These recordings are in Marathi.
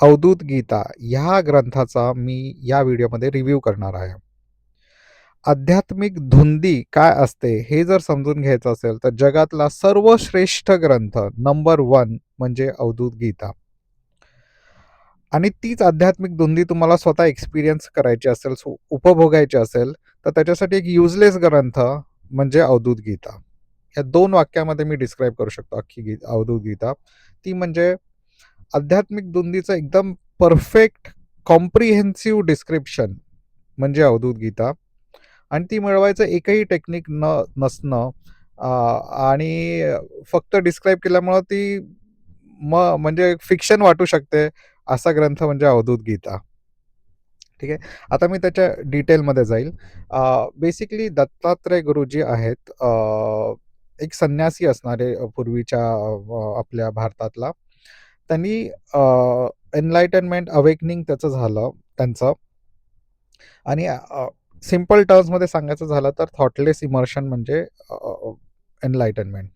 अवधूत गीता ह्या ग्रंथाचा मी या व्हिडिओमध्ये रिव्ह्यू करणार आहे. आध्यात्मिक धुंदी काय असते हे जर समजून घ्यायचं असेल तर जगातला सर्वश्रेष्ठ ग्रंथ नंबर 1 म्हणजे अवधूत गीता. आणि तीच आध्यात्मिक धुंदी तुम्हाला स्वतः एक्सपिरियन्स करायची असेल, उपभोगायची असेल, तर त्याच्यासाठी एक युजलेस ग्रंथ म्हणजे अवधूत गीता. या 2 वाक्यामध्ये मी डिस्क्राईब करू शकतो अख्खी अवधूत गीता. ती म्हणजे आध्यात्मिक धुंदीचं एकदम परफेक्ट कॉम्प्रिहेन्सिव्ह डिस्क्रिप्शन म्हणजे अवधूत गीता. आणि ती मिळवायचं एकही टेक्निक नसणं अ, आणि फक्त डिस्क्राईब केल्यामुळं ती म्हणजे फिक्शन वाटू शकते, असा ग्रंथ म्हणजे अवधूत गीता. ठीक आहे. आता मी त्याच्या डिटेलमध्ये जाईल. बेसिकली दत्तात्रय गुरुजी आहेत. एक संन्यासी असणारे पूर्वीच्या आपल्या भारतातला. त्यांनी एनलाइटनमेंट अवेकनिंग त्याचं झालं त्यांचं. आणि सिंपल टर्म्समध्ये सांगायचं झालं तर थॉटलेस इमर्शन म्हणजे एनलाइटनमेंट.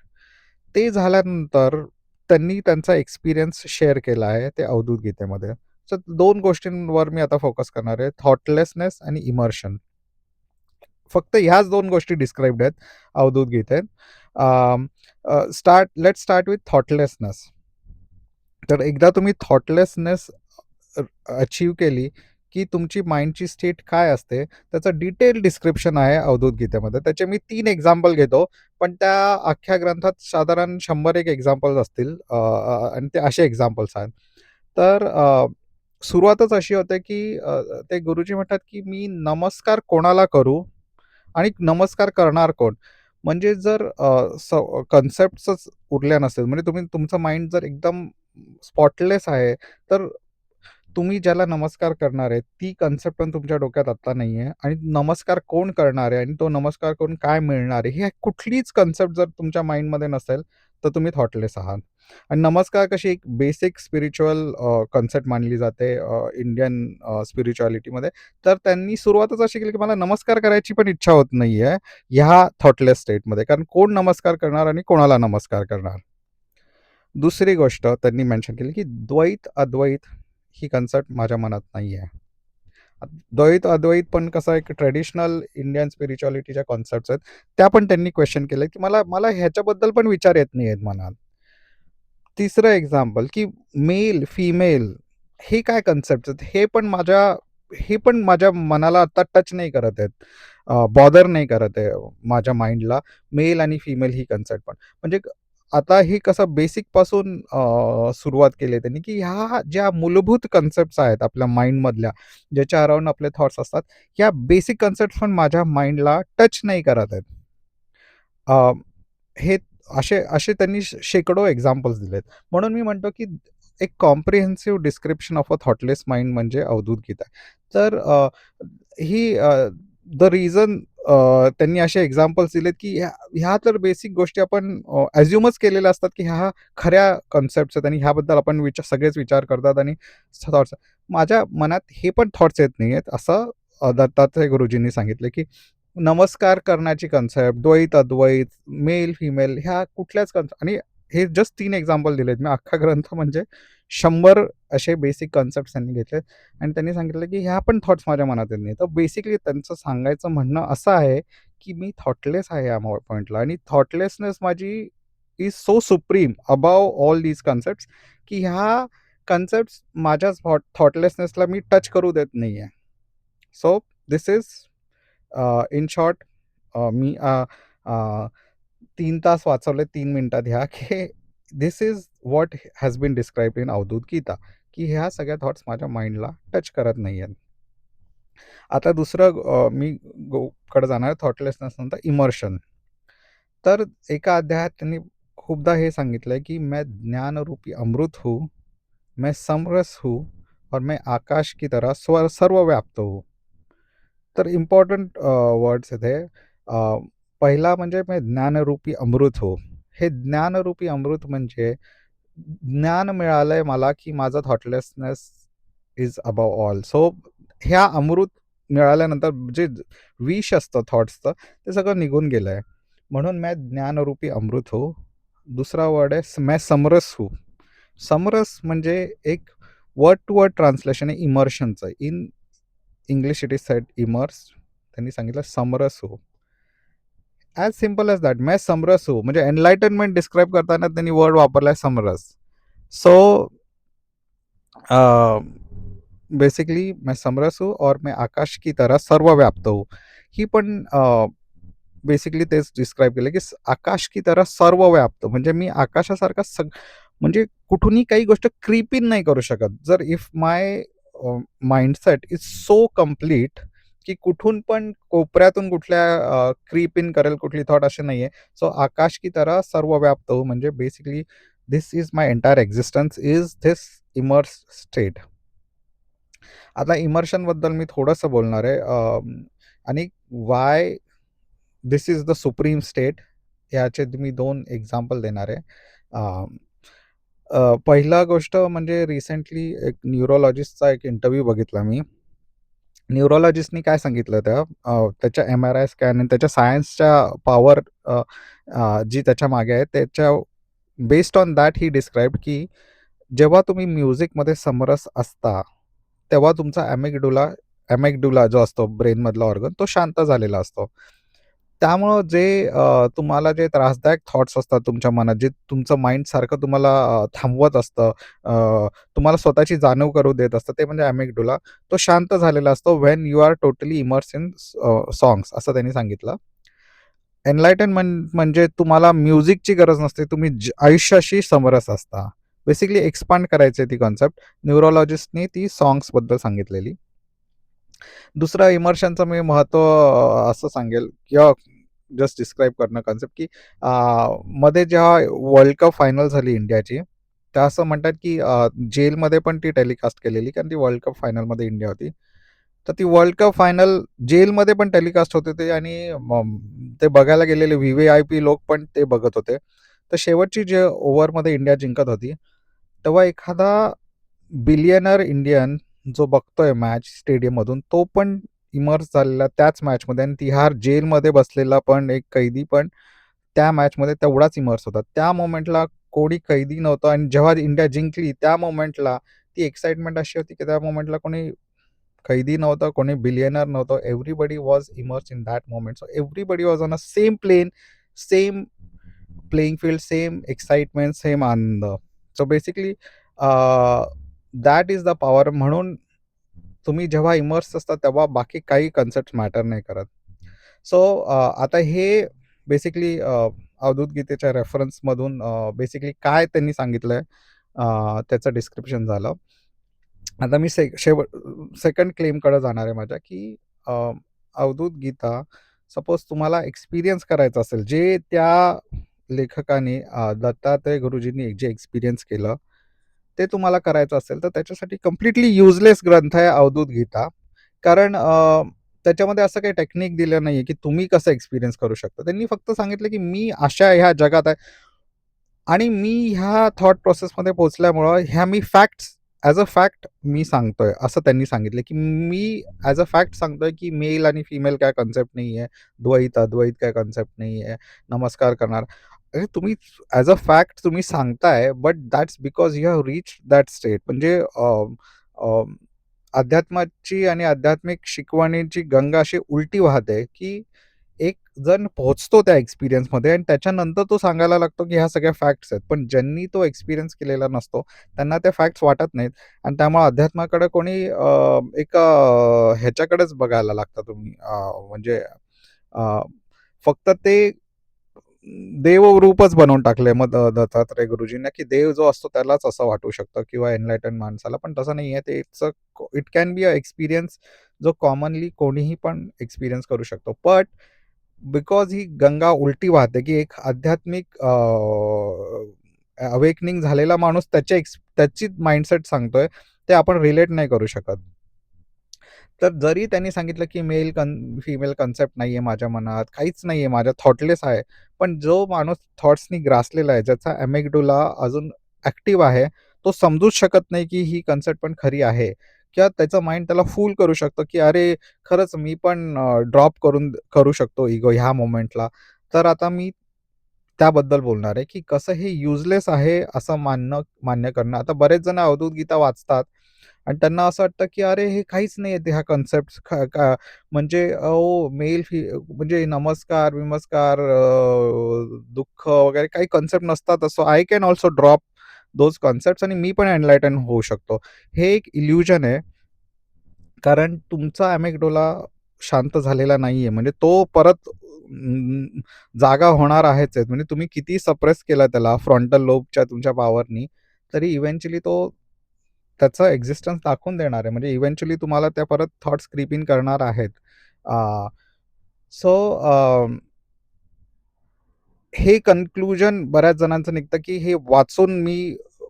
ते झाल्यानंतर त्यांनी त्यांचा एक्सपिरियन्स शेअर केला आहे ते अवधूत गीतेमध्ये. तर 2 गोष्टींवर मी आता फोकस करणार आहे. थॉटलेसनेस आणि इमर्शन. फक्त ह्याच 2 गोष्टी डिस्क्राईब्ड आहेत अवधूत गीतेत. Let's start with thoughtlessness. तर एकदा तुम्ही थॉटलेसनेस अचीव्ह केली, की तुमची माइंडची स्टेट काय असते, त्याचं डिटेल डिस्क्रिप्शन आहे अवधूत गीतेमध्ये. त्याचे मी 3 एक्झाम्पल घेतो, पण त्या अख्ख्या ग्रंथात साधारण 100 एक एक्झाम्पल्स असतील आणि ते असे एक्झाम्पल्स आहेत. तर सुरुवातच अशी होते, की ते गुरुजी म्हणतात, की "मी नमस्कार कोणाला करू आणि नमस्कार करणार कोण?" म्हणजे जर कन्सेप्ट्सच उरल्या नसेल, म्हणजे तुमचं माइंड जर एकदम स्पॉटलेस आहे, तर तुम्ही ज्याला नमस्कार करणार आहे, ती कन्सेप्ट पण तुमच्या डोक्यात आत्ता नाहीये आणि नमस्कार कोण करणार आहे आणि तो नमस्कार करून काय मिळणार आहे, ही कुठलीच कन्सेप्ट जर तुमच्या माइंडमध्ये नसेल, तर तुम्ही थॉटलेस आहात. आणि नमस्कार कशी एक बेसिक स्पिरिच्युअल कन्सेप्ट मानली जाते इंडियन स्पिरिच्युअलिटीमध्ये. तर त्यांनी सुरुवातच अशी केली, की मला नमस्कार करायची पण इच्छा होत नाहीये, ह्या थॉटलेस स्टेटमध्ये. कारण कोण नमस्कार करणार आणि कोणाला नमस्कार करणार? दुसरी गोष्ट त्यांनी मेन्शन केली, की द्वैत-अद्वैत ही कन्सेप्ट माझ्या मनात नाहीये. द्वैत-अद्वैत पण कसं एक ट्रेडिशनल इंडियन स्पिरिच्युअलिटीच्या कन्सेप्ट्स आहेत. त्या पण त्यांनी क्वेश्चन केल्या, की मला मला ह्याच्याबद्दल पण विचार येत नाहीयेत मनात. तिसरं एक्झाम्पल, की मेल, फिमेल हे काय कन्सेप्ट्स आहेत? हे पण माझ्या मनाला आता टच नाही करत आहेत. बॉदर नाही करत आहे माझ्या माइंडला मेल आणि फिमेल ही कन्सेप्ट पण. म्हणजे आता ही कसं बेसिकपासून सुरुवात केली आहे त्यांनी, की ह्या ज्या मूलभूत कन्सेप्ट्स आहेत आपल्या माइंडमधल्या, ज्याच्या अराउंड आपले थॉट्स असतात, ह्या बेसिक कन्सेप्ट्स पण माझ्या माइंडला टच नाही करत आहेत. अ, हे असे असे त्यांनी शेकडो एक्झाम्पल्स दिलेत. म्हणून मी म्हणतो, की एक comprehensive description of a thoughtless mind म्हणजे अवधूत गीता. तर ही द रिझन त्यांनी असे एक्झाम्पल्स दिलेत, की ह्या ह्या तर बेसिक गोष्टी आपण अझ्युमच केलेल्या असतात, की ह्या खऱ्या कन्सेप्ट्स आहेत आणि ह्याबद्दल आपण सगळेच विचार करतात आणि थॉट्स. माझ्या मनात हे पण थॉट्स येत नाहीयेत असं दत्तात्रय गुरुजींनी सांगितलं, की नमस्कार करण्याची कन्सेप्ट, द्वैत-अद्वैत, मेल-फिमेल ह्या कुठल्याच आणि हे जस्ट 3 एक्झाम्पल दिलेत. मी अख्खा ग्रंथ म्हणजे 100 असे बेसिक कन्सेप्ट्स त्यांनी घेतलेत आणि त्यांनी सांगितलं, की ह्या पण थॉट्स माझ्या मनात येत नाही. तर बेसिकली त्यांचं सांगायचं म्हणणं असं आहे, की मी थॉटलेस आहे या पॉइंटला आणि थॉटलेसनेस माझी is so supreme above all these concepts, की ह्या कन्सेप्ट्स माझ्या थॉटलेसनेसला मी टच करू देत नाहीये. So this is in short मी 3 तास वाचवले 3 मिनिटात ह्या, की this is what has been described in Avadhut Gita, की ह्या सगळ्या थॉट्स माझ्या माइंडला टच करत नाहीयेत. आता दुसरं मी कडे जाणार आहे थॉटलेसनेस नंतर इमर्शन. तर एका अध्यायात त्यांनी खूपदा हे सांगितलंय, की "मैं ज्ञान रूपी अमृत हूँ, मैं समरस हूँ और मैं आकाश की तरह सर्वव्याप्त हूँ." तर इम्पॉर्टंट वर्ड्स आहेत हे. पहिला म्हणजे "मैं ज्ञानरूपी अमृत हो." हे ज्ञानरूपी अमृत म्हणजे ज्ञान मिळालंय मला, की माझं thoughtlessness is above all. So ह्या अमृत मिळाल्यानंतर जे विष असतं थॉट्सचं, ते सगळं निघून गेलंय. म्हणून "मैं ज्ञानरूपी अमृत हो." दुसरा वर्ड आहे "मैं समरस हूँ." समरस म्हणजे एक वर्ड टू वर्ड ट्रान्सलेशन आहे इमर्शनचं. In English it is said immerse. त्यांनी सांगितलं समरस हो. As simple as that. मैं समरस हूँ म्हणजे एनलाइटनमेंट डिस्क्राईब करताना त्यांनी वर्ड वापरलाय समरस. सो बेसिकली मैं समरस हूँ और मैं आकाश की तरह सर्वव्याप्त हूँ. ही पण बेसिकली तेच डिस्क्राईब केलं की आकाश की तरह सर्वव्याप्त म्हणजे मी आकाशासारखा म्हणजे कुठूनही काही गोष्ट क्रीप इन नाही करू शकत. जर if my mindset is so complete की कुठून पण कोपऱ्यातून कुठल्या क्रीप इन करेल कुठली थॉट असे नाहीये. सो आकाश की तरह सर्वव्याप्त हो म्हणजे basically this is my entire existence is this immerse state. आता इमर्शनबद्दल मी थोडंसं बोलणार आहे. आणि why this is the supreme state याचे मी 2 एक्झाम्पल देणार आहे. अ, पहिला गोष्ट म्हणजे रिसेंटली एक न्यूरोलॉजिस्टचा एक इंटरव्ह्यू बघितला मी. न्यूरोलॉजिस्टनी काय सांगितलं त्याच्या एम-आर-आय स्कॅन आणि त्याच्या सायन्सच्या पॉवर जी त्याच्या मागे आहे त्याच्या बेस्ड ऑन दॅट ही डिस्क्राईब्ड की जेव्हा तुम्ही म्युझिकमध्ये समरस असता, तेव्हा तुमचा ॲमेग्डुला जो असतो ब्रेनमधला ऑर्गन तो शांत झालेला असतो. त्यामुळं जे तुम्हाला जे त्रासदायक थॉट्स असतात तुमच्या मनात, जे तुमचं माइंड सारखं तुम्हाला थांबवत असतं, तुम्हाला स्वतःची जाणीव करू देत असतं, ते म्हणजे ॲमेग्डुला. तो शांत झालेला असतो when you are totally immerse in songs असं त्यांनी सांगितलं. एनलाइटनमेंट म्हणजे तुम्हाला म्युझिकची गरज नसते, तुम्ही आयुष्याशी समरस असता. बेसिकली एक्सपांड करायची ती कन्सेप्ट. न्यूरोलॉजिस्टनी ती सॉन्ग्सबद्दल सांगितलेली. दुसरं इमर्शनचं मी महत्त्व असं सांगेल किंवा जस्ट डिस्क्राईब करणं कन्सेप्ट की मध्ये जेव्हा वर्ल्ड कप फायनल झाली इंडियाची, तर असं म्हणतात की जेलमध्ये पण ती टेलिकास्ट केलेली कारण ती वर्ल्ड कप फायनलमध्ये इंडिया होती. तर ती वर्ल्ड कप फायनल जेलमध्ये पण टेलिकास्ट होत होते आणि ते बघायला गेलेले व्ही-व्ही-आय-पी लोक पण ते बघत होते. तर शेवटची जे ओव्हरमध्ये इंडिया जिंकत होती, तेव्हा एखादा बिलियनर इंडियन जो बघतोय मॅच स्टेडियममधून, तो पण इमर्स झालेला त्याच मॅचमध्ये आणि तिहार जेलमध्ये बसलेला पण एक कैदी पण त्या मॅचमध्ये तेवढाच इमर्स होता. त्या मोमेंटला कोणी कैदी नव्हतं आणि जेव्हा इंडिया जिंकली त्या मोमेंटला ती एक्साइटमेंट अशी होती, की त्या मोमेंटला कोणी कैदी नव्हतं, कोणी बिलियनर नव्हतं. Everybody was immersed in that moment. So everybody was on a same plane, same playing field, same excitement, same आनंद. So basically that is the power. म्हणून तुम्ही जेव्हा इमर्स असता तेव्हा बाकी काही कन्सेप्ट मॅटर नाही करत. सो आता हे बेसिकली अवधूत गीतेच्या रेफरन्समधून बेसिकली काय त्यांनी सांगितलंय त्याचं डिस्क्रिप्शन झालं. आता मी सेकंड क्लेमकडे जाणार आहे माझ्या की अवधूत गीता सपोज तुम्हाला एक्सपिरियन्स करायचा असेल जे त्या लेखकाने दत्तात्रय गुरुजींनी जे एक्सपिरियन्स केलं ते तुम्हाला करायचं असेल तर त्याच्यासाठी कम्प्लिटली युजलेस ग्रंथ आहे अवधूत गीता. कारण त्याच्यामध्ये असं काही टेक्निक दिलं नाहीये की तुम्ही कसं एक्सपिरियन्स करू शकता. त्यांनी फक्त सांगितलं की मी अशा ह्या जगात आहे आणि मी ह्या थॉट प्रोसेसमध्ये पोहोचल्यामुळं ह्या मी फॅक्ट्स ॲज अ फॅक्ट मी सांगतोय असं त्यांनी सांगितलं की मी ॲज अ फॅक्ट सांगतोय की मेल आणि फिमेल काय कन्सेप्ट नाही आहे, द्वैत अद्वैत काय कन्सेप्ट नाही आहे, नमस्कार करणार. अरे तुम्ही ॲज अ फॅक्ट तुम्ही सांगताय but that's because you have reach that state. म्हणजे अध्यात्माची आणि आध्यात्मिक शिकवणीची गंगा अशी उलटी वाहते की एक जण पोहोचतो त्या एक्सपिरियन्समध्ये आणि त्याच्यानंतर तो सांगायला लागतो की ह्या सगळ्या फॅक्ट्स आहेत. पण ज्यांनी तो एक्सपिरियन्स केलेला नसतो त्यांना त्या फॅक्ट्स वाटत नाहीत आणि त्यामुळे अध्यात्माकडे कोणी ह्याच्याकडेच बघायला लागता तुम्ही म्हणजे अ, फक्त ते देवरूपच बनवून टाकलंय मग दत्तात्रय गुरुजींना की देव जो असतो त्यालाच असं वाटू शकतं किंवा एनलायटन माणसाला. पण तसं नाहीये. ते it can be a experience जो कॉमनली कोणीही पण एक्सपिरियन्स करू शकतो. बट बिकॉज ही गंगा उलटी वाहते की एक आध्यात्मिक अवेकनिंग झालेला माणूस त्याची माइंडसेट सांगतोय ते आपण रिलेट नाही करू शकत. तर जरी त्यांनी सांगितलं की फिमेल कन्सेप्ट नाहीये माझ्या मनात, काहीच नाहीये, माझ्या थॉटलेस आहे. पण जो माणूस थॉट्सनी ग्रासलेला आहे, ज्याचा ॲमेग्डुला अजून ॲक्टिव्ह आहे, तो समजूच शकत नाही की ही कन्सेप्ट पण खरी आहे किंवा त्याचं माइंड त्याला फूल करू शकतो की अरे, खरंच मी पण ड्रॉप करू शकतो इगो ह्या मोमेंटला. तर आता मी त्याबद्दल बोलणार आहे, की कसं हे युजलेस आहे असं मान्य करणं. आता बरेच जण अवधूत गीता वाचतात आणि त्यांना असं वाटतं, की अरे हे काहीच नाही आहे ह्या कन्सेप्ट्स म्हणजे म्हणजे नमस्कार-बिमस्कार, दुःख वगैरे काही कन्सेप्ट नसतात. So I can also drop those concepts आणि मी पण एनलाइटन होऊ शकतो. हे एक इल्युजन आहे. कारण तुमचा अॅमिगडाला शांत झालेला नाहीये. म्हणजे तो परत जागा होणार आहेच आहे. म्हणजे तुम्ही किती सप्रेस केला त्याला फ्रंटल लोबच्या तुमच्या पॉवरनी, तरी इव्हेंच्युअली तो त्याचा एक्झिस्टन्स दाखवून देणार आहे. म्हणजे इव्हेंच्युअली तुम्हाला त्या परत थॉट्स क्रीप इन करणार आहेत. अ, सो हे कन्क्लुजन बऱ्याच जणांचं निघतं, की हे वाचून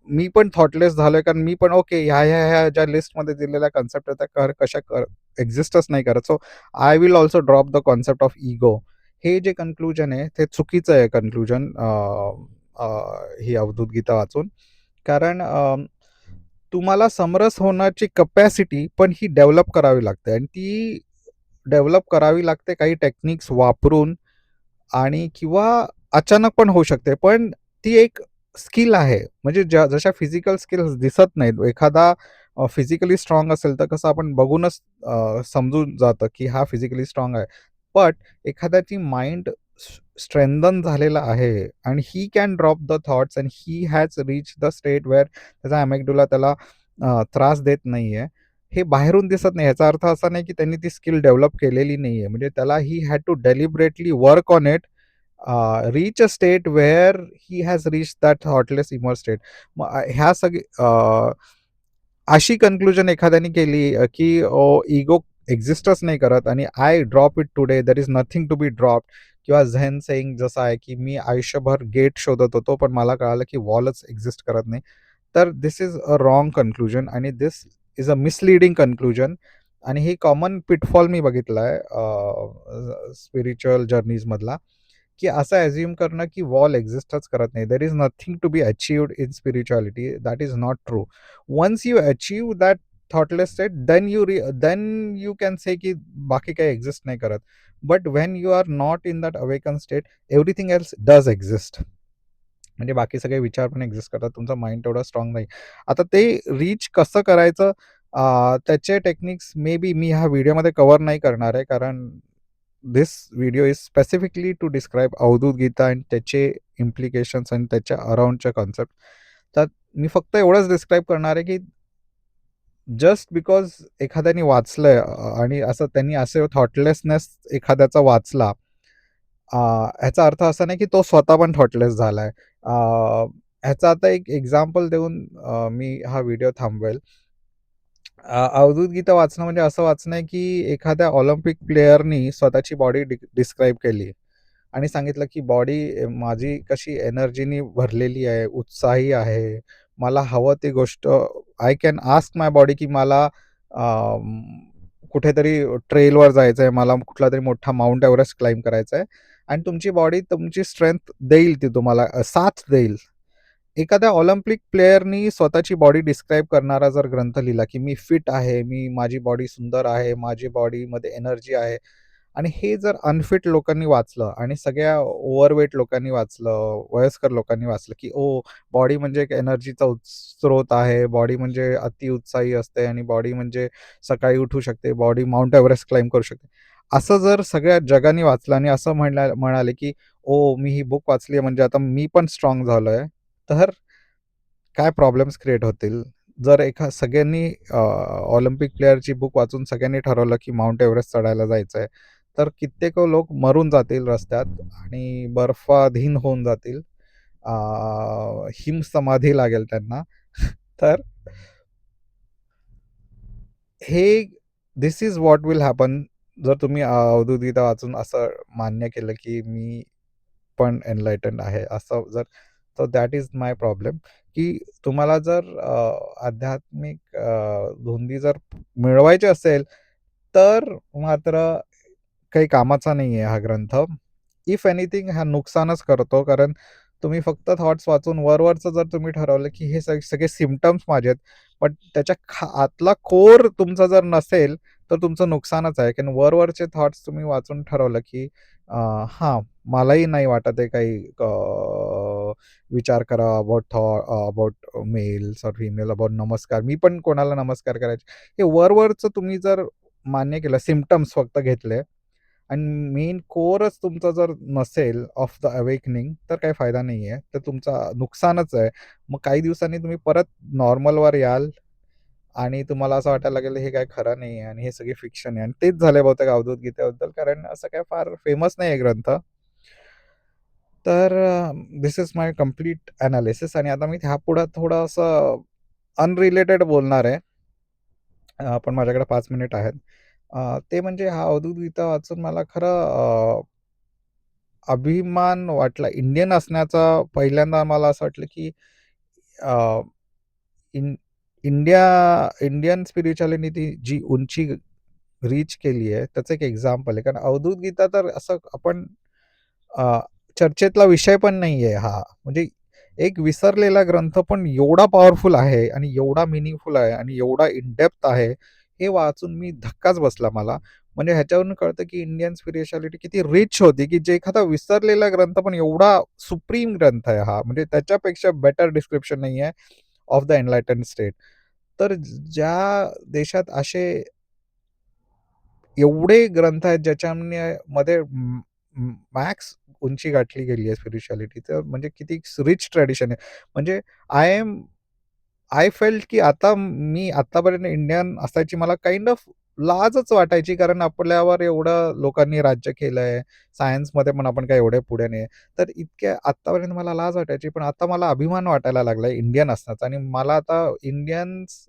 मी पण थॉटलेस झालोय. कारण मी पण ओके ह्या ज्या लिस्टमध्ये दिलेल्या कन्सेप्ट आहेत त्या एक्झिस्टच नाही करत. So I will also drop the concept of ego. हे जे कन्क्लुजन आहे ते चुकीचं आहे कन्क्लुजन, ही अवधूत गीता वाचून. कारण तुम्हाला समरस होण्याची कपॅसिटी पण ही डेव्हलप करावी लागते आणि ती डेव्हलप करावी लागते काही टेक्निक्स वापरून आणि किंवा अचानक पण होऊ शकते. पण ती एक स्किल आहे. म्हणजे जशा फिजिकल स्किल्स दिसत नाहीत. एखादा फिजिकली स्ट्राँग असेल तर कसं आपण बघूनच समजून जातं, की हा फिजिकली स्ट्राँग आहे. बट एखाद्याची माइंड स्ट्रेंथन झालेला आहे आणि he can drop the thoughts and he has reach the state where त्याचा अॅमिगडाला त्याला त्रास देत नाहीये. हे बाहेरून दिसत नाही. याचा अर्थ असा नाही, की त्यांनी ती स्किल डेव्हलप केलेली नाहीये. म्हणजे त्याला he had to deliberately work on it, reach a state where he has reached that thoughtless immersed state. मग ह्या अशी कन्क्लुजन एखाद्याने केली, की इगो एक्झिस्टच नाही करत आणि I drop it today, there is nothing to be dropped. किंवा झेन सेइंग जसं आहे, की मी आयुष्यभर गेट शोधत होतो, पण मला कळालं की वॉलच एक्झिस्ट करत नाही. तर दिस इज अ रॉंग कन्क्लुजन आणि दिस इज अ मिसलीडिंग कन्क्लुजन. आणि हे कॉमन पिटफॉल मी बघितलाय स्पिरिच्युअल जर्नीजमधला, की असं ॲझ्युम करणं की वॉल एक्झिस्टच करत नाही. There is nothing to be achieved in spirituality. That is not true. Once you achieve that thoughtless state, then you can say की बाकी काही एक्झिस्ट नाही करत. But when you are not in that awaken state, everything else does exist. म्हणजे बाकी सगळे विचार पण एक्झिस्ट करतात. तुमचं माइंड तेवढं स्ट्राँग नाही. आता ते रीच कसं करायचं, त्याचे टेक्निक्स मे बी मी ह्या व्हिडिओमध्ये कव्हर नाही करणार आहे. कारण this video is specifically to describe Avadhut Gita आणि त्याचे इम्प्लिकेशन्स आणि त्याच्या अराउंडच्या कॉन्सेप्ट. तर मी फक्त एवढंच डिस्क्राईब करणार आहे, की जस्ट बिकॉज एखाद्याने वाचलंय आणि असं त्यांनी असं थॉटलेसनेस एखाद्याचा वाचला, ह्याचा अर्थ असा नाही की तो स्वतः पण थॉटलेस झालाय. ह्याचा आता एक एक्झाम्पल देऊन मी हा व्हिडिओ थांबवेल. अवधूत गीता वाचणं म्हणजे असं वाचणं आहे, की एखाद्या ऑलिम्पिक प्लेयरनी स्वतःची बॉडी डिस्क्राईब केली आणि सांगितलं, की बॉडी माझी कशी एनर्जीनी भरलेली आहे, उत्साही आहे. मला हवं ती गोष्ट I can ask my body, की मला कुठेतरी ट्रेलवर जायचं आहे, मला कुठलातरी मोठा माउंट एव्हरेस्ट क्लाइंब करायचा आहे आणि तुमची बॉडी तुमची स्ट्रेंथ देईल, ती तुम्हाला साथ देईल. एखाद्या ऑलिम्पिक प्लेयरनी स्वतःची बॉडी डिस्क्राईब करणारा जर ग्रंथ लिहिला, की मी फिट आहे, माझी बॉडी सुंदर आहे, माझी बॉडीमध्ये एनर्जी आहे आणि हे जर अनफिट लोकांनी वाचलं आणि सगळ्या ओव्हरवेट लोकांनी वाचलं, वयस्कर लोकांनी वाचलं, की बॉडी म्हणजे एक एनर्जीचा स्रोत आहे, बॉडी म्हणजे अतिउत्साही असते आणि बॉडी म्हणजे सकाळी उठू शकते, बॉडी माउंट एव्हरेस्ट क्लाइंब करू शकते. असं जर सगळ्या जगाने वाचलं आणि असं म्हणाले, की मी ही बुक वाचली म्हणजे आता मी पण स्ट्राँग झालोय. तर काय प्रॉब्लेम्स क्रिएट होतील. जर सगळ्यांनी ऑलिम्पिक प्लेयरची बुक वाचून सगळ्यांनी ठरवलं, की माउंट एव्हरेस्ट चढायला जायचंय, तर कित्येक लोक मरून जातील रस्त्यात आणि बर्फाधीन होऊन जातील. हिमसमाधी लागेल त्यांना. तर हे this is what will happen जर तुम्ही अवधूत गीता वाचून असं मान्य केलं, की मी पण एनलाइटन्ड आहे. असं जर, तर दॅट इज माय प्रॉब्लेम, की तुम्हाला जर आध्यात्मिक धुंदी जर मिळवायची असेल, तर मात्र काही कामाचा नाही आहे हा ग्रंथ. इफ एनिथिंग हा नुकसानच करतो. कारण तुम्ही फक्त थॉट्स वाचून वरवरचं जर तुम्ही ठरवलं, की हे सगळे सिम्प्टम्स माझे आहेत, पण त्याच्या आतला कोर तुमचा जर नसेल, तर तुमचं नुकसानच आहे. कारण वरवरचे थॉट्स तुम्ही वाचून ठरवलं, की हां, मलाही नाही वाटत आहे काही विचार करा अबाउट मेल्स और फिमेल, अबाउट नमस्कार. मी पण कोणाला नमस्कार करायचे. हे वरवरचं तुम्ही जर मान्य केलं, सिम्प्टम्स फक्त घेतले आणि मेन कोरच तुमचा जर नसेल ऑफ द अवेकनिंग, तर काही फायदा नाही आहे. तर तुमचा नुकसानच आहे. मग काही दिवसांनी तुम्ही परत नॉर्मलवर याल आणि तुम्हाला असं वाटायला लागेल हे काय खरं नाही आहे आणि हे सगळे फिक्शन आहे. आणि तेच झालंय बहुतेक अवधूत गीतेबद्दल, कारण असं काही फार फेमस नाही आहे ग्रंथ. तर this is my complete analysis. आणि आता मी ह्यापुढे थोडं असं अनरिलेटेड बोलणार आहे. पण माझ्याकडे 5 मिनिट आहेत. ते म्हणजे हा अवधूत गीता वाचून मला खरं अभिमान वाटला इंडियन असण्याचा. पहिल्यांदा मला असं वाटलं, की अ, इन इंडियन स्पिरिच्युअलिटी जी उंची रीच केली आहे, त्याचं एक एक्झाम्पल आहे. कारण अवधूत गीता तर असं आपण अ, चर्चेतला विषय पण नाहीये हा. म्हणजे एक विसरलेला ग्रंथ पण एवढा पॉवरफुल आहे आणि एवढा मीनिंगफुल आहे आणि एवढा इन डेप्थ आहे, हे वाचून मी धक्काच बसला मला. म्हणजे ह्याच्यावरून कळतं, की इंडियन स्पिरिच्युअलिटी किती रिच होती, की जे एखादा विसरलेला ग्रंथ पण एवढा सुप्रीम ग्रंथ आहे हा. म्हणजे त्याच्यापेक्षा बेटर डिस्क्रिप्शन नाहीये ऑफ द एनलाइटन्ड स्टेट. तर ज्या देशात असे एवढे ग्रंथ आहेत ज्याच्याने मध्ये मॅक्स उंची गाठली गेली आहे स्पिरिच्युअलिटीचं, म्हणजे किती रिच ट्रेडिशन आहे. म्हणजे आय एम आय फेल्ट की आता मी आतापर्यंत इंडियन असायची मला काइंड ऑफ लाजच वाटायची, कारण आपल्यावर एवढं लोकांनी राज्य केलंय. सायन्समध्ये पण आपण काय एवढे पुढे नाही. तर इतक्या आतापर्यंत मला लाज वाटायची, पण आता मला अभिमान वाटायला लागलाय इंडियन असण्याचा. आणि मला आता इंडियन्स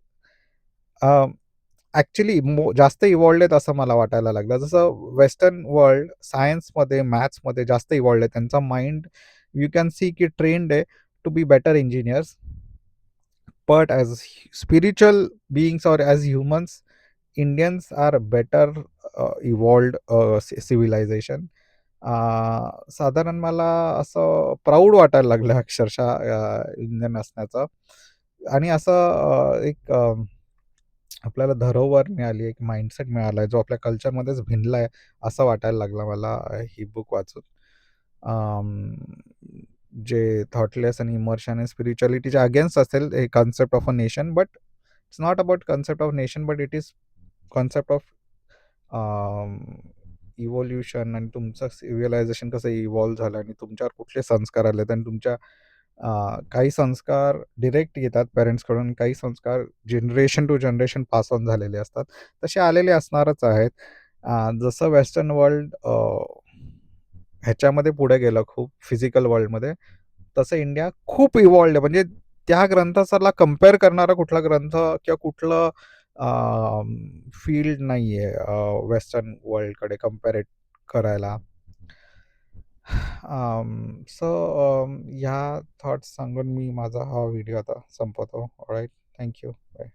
ॲक्चुअली जास्त इव्हॉल्वड आहेत असं मला वाटायला लागलं. जसं वेस्टर्न वर्ल्ड सायन्समध्ये, मॅथ्समध्ये जास्त इव्हॉल्वड आहे. त्यांचा माइंड यू कॅन सी की ट्रेन्ड आहे to be better engineers. But as spiritual beings और as humans, Indians are better evolved civilisation. साधारण मला असं प्राऊड वाटायला लागलं अक्षरशः इंडियन असण्याचं. आणि असं एक आपल्याला धरोहर मिळाली, एक माइंडसेट मिळाला आहे, जो आपल्या कल्चरमध्येच भिनला आहे, असं वाटायला लागलं मला ही बुक वाचून. अं, जे थॉटलेस आणि इमर्शन आणि स्पिरिच्युअलिटीच्या अगेन्स्ट असेल हे concept of a nation, but it's not about concept of nation, but it is concept of evolution आणि तुमचं सिव्हिलायझेशन कसं इव्हॉल्व्ह झालं आणि तुमच्यावर कुठले संस्कार आलेत. आणि तुमच्या काही संस्कार डिरेक्ट येतात पॅरेंट्सकडून, काही संस्कार generation to generation pass on झालेले असतात. तसे आलेले असणारच आहेत. जसं वेस्टर्न वर्ल्ड ह्याच्यामध्ये पुढे गेलं खूप फिजिकल वर्ल्डमध्ये, तसं इंडिया खूप इव्हॉल्व्ड आहे. म्हणजे त्या ग्रंथाला कंपेअर करणारा कुठला ग्रंथ किंवा कुठलं फील्ड नाही आहे वेस्टर्न वर्ल्डकडे कंपॅरेट करायला. सो ह्या थॉट्स सांगून मी माझा हा व्हिडिओ आता संपवतो. ऑलराईट. Thank you. बाय.